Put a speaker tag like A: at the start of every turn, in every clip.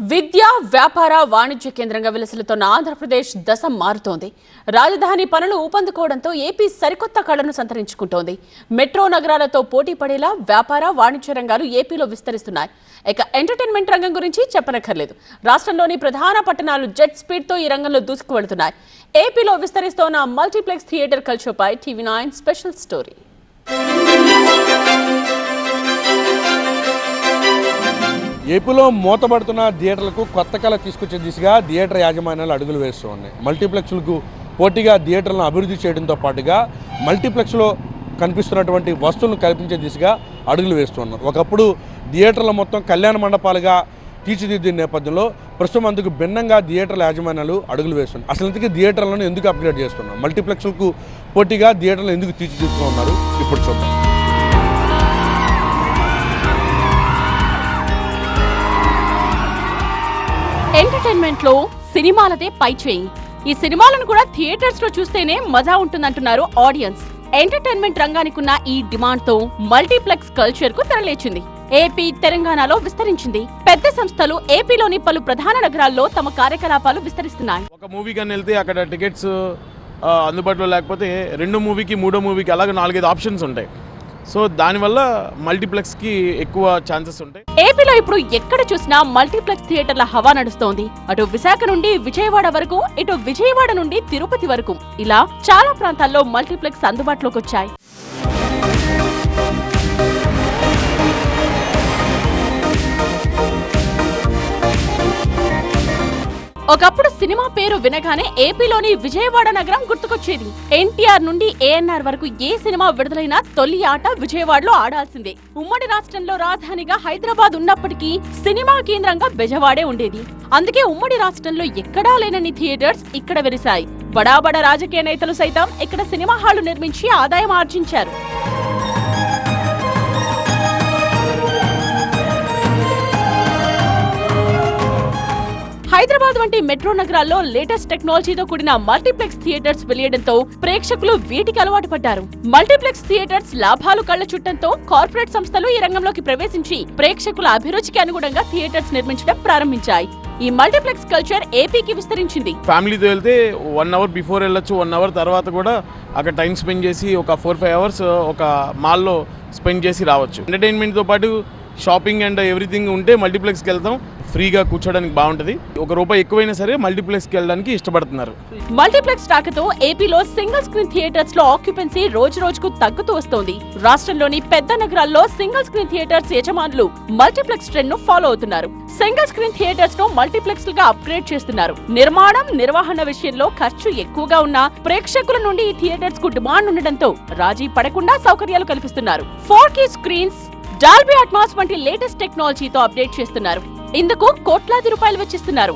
A: విద్య, వ్యాపార, వాణిజ్య కేంద్రంగా విలసిల్లుతోన్న ఆంధ్రప్రదేశ్ దశ మారుతోంది. రాజధాని పనులు ఊపందుకోవడంతో ఏపీ సరికొత్త కళను సంతరించుకుంటోంది. మెట్రో నగరాలతో పోటీ పడేలా వ్యాపార, వాణిజ్య రంగాలు ఏపీలో విస్తరిస్తున్నాయి. ఇక ఎంటర్టైన్మెంట్ రంగం గురించి చెప్పనక్కర్లేదు. రాష్ట్రంలోని ప్రధాన పట్టణాలు జెట్ స్పీడ్తో ఈ రంగంలో దూసుకు వెళుతున్నాయి. ఏపీలో విస్తరిస్తోన్న మల్టీప్లెక్స్ థియేటర్ కల్చర్పై TV9 స్పెషల్ స్టోరీ.
B: ఏపీలో మూతబడుతున్న థియేటర్లకు కొత్త కళ తీసుకొచ్చే దిశగా థియేటర్ యాజమాన్యాలు అడుగులు వేస్తూ ఉన్నాయి. మల్టీప్లెక్స్లకు పోటీగా థియేటర్లను అభివృద్ధి చేయడంతో పాటుగా మల్టీప్లెక్స్లో కనిపిస్తున్నటువంటి వస్తువులను కల్పించే దిశగా అడుగులు వేస్తున్నారు. ఒకప్పుడు థియేటర్ల మొత్తం కళ్యాణ మండపాలుగా తీర్చిదిద్దిన నేపథ్యంలో ప్రస్తుతం అందుకు భిన్నంగా థియేటర్ల యాజమాన్యాలు అడుగులు వేస్తున్నారు. అసలు ఇంతకీ థియేటర్లను ఎందుకు అప్గ్రేడ్ చేస్తున్నారు, మల్టీప్లెక్స్లకు పోటీగా థియేటర్లు ఎందుకు తీర్చిదిద్దుతూ ఉన్నారు, ఇప్పుడు చూద్దాం.
A: ఎంటర్టైన్మెంట్ లో సినిమాలదే పై చేయి. ఈ సినిమాలను కూడా థియేటర్స్ లో చూస్తేనే మజా ఉంటుందంటున్నారు ఆడియన్స్. ఎంటర్టైన్మెంట్ రంగానికి ఉన్న ఈ డిమాండ్ తో మల్టీప్లెక్స్ కల్చర్ కు తెరలేచింది. ఏపీ, తెలంగాణలో విస్తరించింది. పెద్ద సంస్థలు ఏపీలోని పలు ప్రధాన నగరాల్లో తమ కార్యకలాపాలు విస్తరిస్తున్నాయి.
C: ఒక మూవీ కానీ వెళ్తే అక్కడ టికెట్స్ అందుబాటులో లేకపోతే రెండో మూవీకి, మూడో మూవీకి అలాగే 4-5 ఆప్షన్స్ ఉంటాయి. సో దానివల్ల మల్టీప్లెక్స్కి ఎక్కువ ఛాన్సెస్ ఉంటాయి.
A: ఏపీలో ఇప్పుడు ఎక్కడ చూసినా మల్టీప్లెక్స్ థియేటర్ల హవా నడుస్తోంది. అటు విశాఖ నుండి విజయవాడ వరకు, ఇటు విజయవాడ నుండి తిరుపతి వరకు ఇలా చాలా ప్రాంతాల్లో మల్టీప్లెక్స్ అందుబాటులోకి వచ్చాయి. ఒకప్పుడు సినిమా పేరు వినగానే ఏపీలోని విజయవాడ నగరం గుర్తుకొచ్చేది. ఎన్టీఆర్ నుండి ANR వరకు ఏ సినిమా విడుదలైనా తొలి ఆట విజయవాడలో ఆడాల్సిందే. ఉమ్మడి రాష్ట్రంలో రాజధానిగా హైదరాబాద్ ఉన్నప్పటికీ సినిమా కేంద్రంగా బెజవాడే ఉండేది. అందుకే ఉమ్మడి రాష్ట్రంలో ఎక్కడా లేనన్ని థియేటర్స్ ఇక్కడ వెలిశాయి. బడాబడ రాజకీయ నేతలు సైతం ఇక్కడ సినిమా హాళ్లు నిర్మించి ఆదాయం ఆర్జించారు. హైదరాబాద్ వంటి మెట్రో నగరాల్లో లేటెస్ట్ టెక్నాలజీతో కూడిన మల్టీప్లెక్స్ థియేటర్స్ వెలియడంతో ప్రేక్షకులు వీటికి అలవాటు పడ్డారు. మల్టీప్లెక్స్ థియేటర్స్ లాభాలు కళ్ల చుట్టంతో కార్పొరేట్ సంస్థలు ఈ రంగంలోకి ప్రవేశించి ప్రేక్షకుల అభిరుచికి అనుగుణంగా థియేటర్స్ నిర్మించడం ప్రారంభించాయి. ఈ మల్టీప్లెక్స్ కల్చర్ ఏపీకి విస్తరించింది.
C: ఫ్యామిలీతో వెళ్తే 1 అవర్ బిఫోర్ వెళ్ళొచ్చు, 1 అవర్ తర్వాత కూడా అక్కడ టైం స్పెండ్ చేసి ఒక 4-5 అవర్స్ ఒక మాల్లో స్పెండ్ చేసి రావచ్చు. ఎంటర్టైన్మెంట్తో పాటు షాపింగ్ అండ్ ఎవ్రీథింగ్ ఉంటే మల్టీప్లెక్స్కి వెళ్తాం. ఫ్రీగా కూర్చోడానికి బాగుంటది. ₹1 ఎక్కువైనా సరే మల్టీప్లెక్స్కి వెళ్ళడానికి ఇష్టపడుతున్నారు.
A: మల్టీప్లెక్స్ రాకతో ఏపీలో సింగిల్ స్క్రీన్ థియేటర్స్ లో ఆక్యుపెన్సీ రోజు రోజుకు తగ్గుతూ వస్తోంది. రాష్ట్రంలోని పెద్ద నగరాల్లో సింగిల్ స్క్రీన్ థియేటర్స్ యజమానులు మల్టీప్లెక్స్ ట్రెండ్ ను ఫాలో అవుతున్నారు. సింగిల్ స్క్రీన్ థియేటర్స్ ను మల్టీప్లెక్స్ గా అప్గ్రేడ్ చేస్తున్నారు. నిర్మాణం, నిర్వహణ విషయంలో ఖర్చు ఎక్కువగా ఉన్నా ప్రేక్షకుల నుండి ఈ థియేటర్స్ కు డిమాండ్ ఉండడంతో రాజీ పడకుండా సౌకర్యాలు కల్పిస్తున్నారు. 4K స్క్రీన్స్, డాల్బీ అట్మాస్ వంటి లేటెస్ట్ టెక్నాలజీతో అప్డేట్ చేస్తున్నారు. ఇందుకు కోట్లాది రూపాయలు వెచ్చిస్తున్నారు.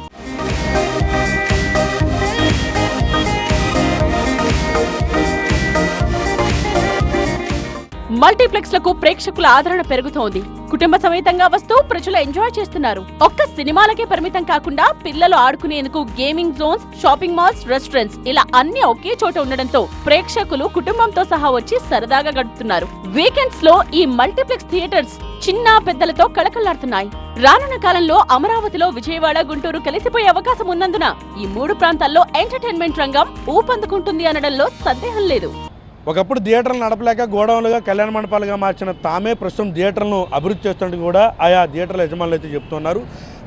A: మల్టీప్లెక్స్లకు ప్రేక్షకుల ఆదరణ పెరుగుతోంది. కుటుంబ సమేతంగా వస్తూ ప్రజలు ఎంజాయ్ చేస్తున్నారు. ఒక్క సినిమాలకే పరిమితం కాకుండా పిల్లలు ఆడుకునేందుకు gaming zones, shopping malls, restaurants ఇలా అన్ని ఒకే చోట ఉండడంతో ప్రేక్షకులు కుటుంబంతో సహా వచ్చి సరదాగా గడుపుతున్నారు. వీకెండ్స్ లో ఈ మల్టీప్లెక్స్ థియేటర్స్ చిన్న పెద్దలతో కళకళలాడుతున్నాయి. రానున్న కాలంలో అమరావతిలో విజయవాడ, గుంటూరు కలిసిపోయే అవకాశం ఉన్నందున ఈ 3 ప్రాంతాల్లో ఎంటర్టైన్మెంట్ రంగం ఊపందుకుంటుంది అనడంలో సందేహం లేదు.
B: ఒకప్పుడు థియేటర్లు నడపలేక గోడౌన్లుగా, కళ్యాణ మండపాలుగా మార్చిన తామే ప్రస్తుతం థియేటర్లను అభివృద్ధి చేస్తున్నట్టు కూడా ఆయా థియేటర్ల యజమానులు అయితే చెప్తున్నారు.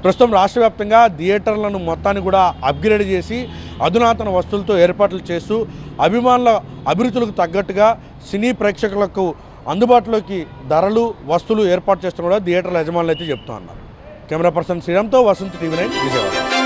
B: ప్రస్తుతం రాష్ట్ర వ్యాప్తంగా థియేటర్లను మొత్తాన్ని కూడా అప్గ్రేడ్ చేసి అధునాతన వస్తువులతో ఏర్పాట్లు చేస్తూ అభిమానుల అభిరుచులకు తగ్గట్టుగా సినీ ప్రేక్షకులకు అందుబాటులోకి ధరలు, వస్తువులు ఏర్పాటు చేస్తున్న కూడా థియేటర్ల యజమానులు అయితే చెప్తున్నారు. కెమెరా పర్సన్ శ్రీరామ్తో వసంత్, TV9 విజయవాడ.